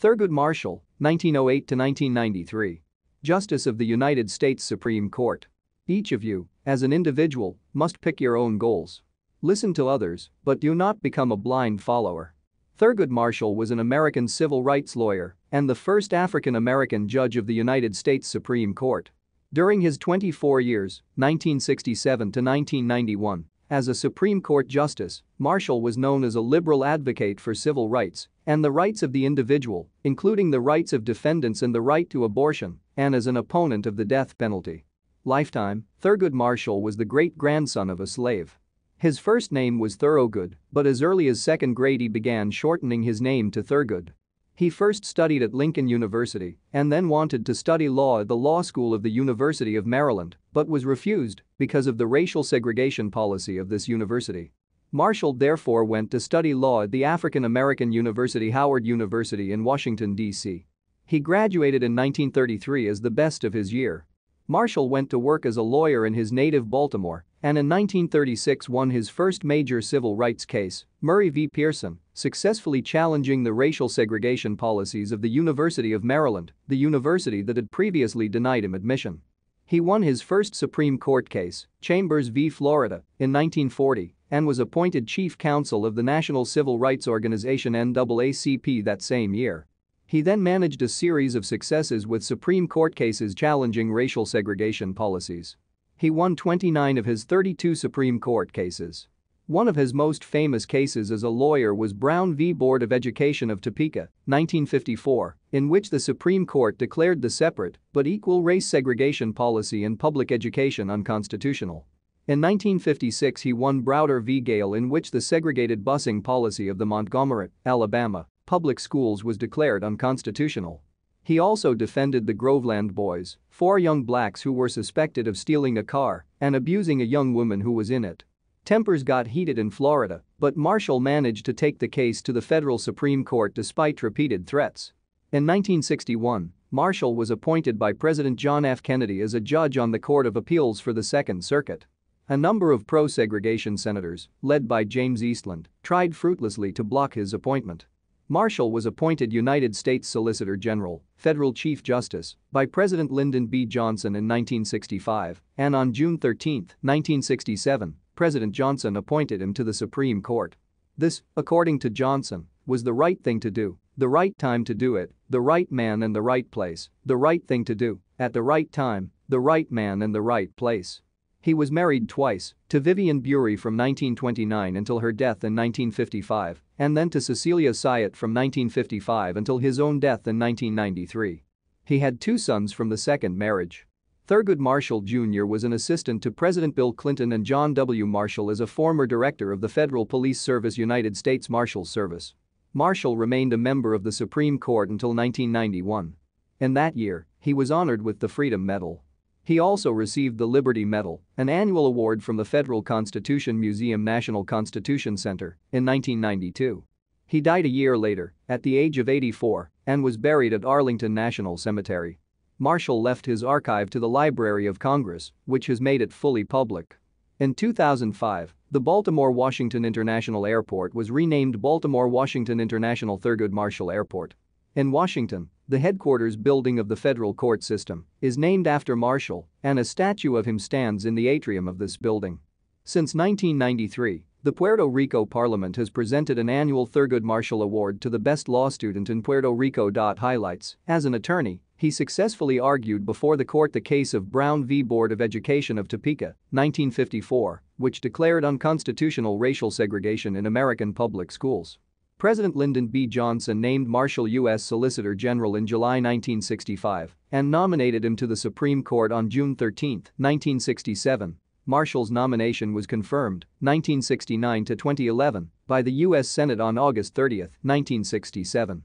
Thurgood Marshall, 1908 to 1993. Justice of the United States Supreme Court. Each of you, as an individual, must pick your own goals. Listen to others, but do not become a blind follower. Thurgood Marshall was an American civil rights lawyer and the first African American judge of the United States Supreme Court. During his 24 years, 1967 to 1991, as a Supreme Court justice, Marshall was known as a liberal advocate for civil rights and the rights of the individual, including the rights of defendants and the right to abortion, and as an opponent of the death penalty. Lifetime, Thurgood Marshall was the great-grandson of a slave. His first name was Thurgood, but as early as second grade he began shortening his name to Thurgood. He first studied at Lincoln University and then wanted to study law at the Law School of the University of Maryland, but was refused because of the racial segregation policy of this university. Marshall therefore went to study law at the African American University Howard University in Washington, D.C. He graduated in 1933 as the best of his year. Marshall went to work as a lawyer in his native Baltimore and in 1936 won his first major civil rights case, Murray v. Pearson, successfully challenging the racial segregation policies of the University of Maryland, the university that had previously denied him admission. He won his first Supreme Court case, Chambers v. Florida, in 1940 and was appointed chief counsel of the National Civil Rights Organization NAACP that same year. He then managed a series of successes with Supreme Court cases challenging racial segregation policies. He won 29 of his 32 Supreme Court cases. One of his most famous cases as a lawyer was Brown v. Board of Education of Topeka, 1954, in which the Supreme Court declared the separate but equal race segregation policy in public education unconstitutional. In 1956 he won Browder v. Gale, in which the segregated busing policy of the Montgomery, Alabama, public schools was declared unconstitutional. He also defended the Groveland Boys, 4 young blacks who were suspected of stealing a car and abusing a young woman who was in it. Tempers got heated in Florida, but Marshall managed to take the case to the federal Supreme Court despite repeated threats. In 1961, Marshall was appointed by President John F. Kennedy as a judge on the Court of Appeals for the Second Circuit. A number of pro-segregation senators, led by James Eastland, tried fruitlessly to block his appointment. Marshall was appointed United States Solicitor General, Federal Chief Justice, by President Lyndon B. Johnson in 1965, and on June 13, 1967, President Johnson appointed him to the Supreme Court. This, according to Johnson, was the right thing to do, the right time to do it, the right man in the right place, the right thing to do, at the right time, the right man in the right place. He was married twice, to Vivian Bury from 1929 until her death in 1955, and then to Cecilia Syatt from 1955 until his own death in 1993. He had 2 sons from the second marriage. Thurgood Marshall Jr. was an assistant to President Bill Clinton and John W. Marshall as a former director of the Federal Police Service United States Marshal Service. Marshall remained a member of the Supreme Court until 1991. In that year, he was honored with the Freedom Medal. He also received the Liberty Medal, an annual award from the Federal Constitution Museum National Constitution Center, in 1992. He died a year later, at the age of 84, and was buried at Arlington National Cemetery. Marshall left his archive to the Library of Congress, which has made it fully public. In 2005, the Baltimore-Washington International Airport was renamed Baltimore-Washington International Thurgood Marshall Airport. In Washington, the headquarters building of the federal court system is named after Marshall, and a statue of him stands in the atrium of this building. Since 1993, the Puerto Rico Parliament has presented an annual Thurgood Marshall Award to the best law student in Puerto Rico. Highlights: as an attorney, he successfully argued before the court the case of Brown v. Board of Education of Topeka, 1954, which declared unconstitutional racial segregation in American public schools. President Lyndon B. Johnson named Marshall U.S. Solicitor General in July 1965 and nominated him to the Supreme Court on June 13, 1967. Marshall's nomination was confirmed, 1969 to 2011, by the U.S. Senate on August 30, 1967.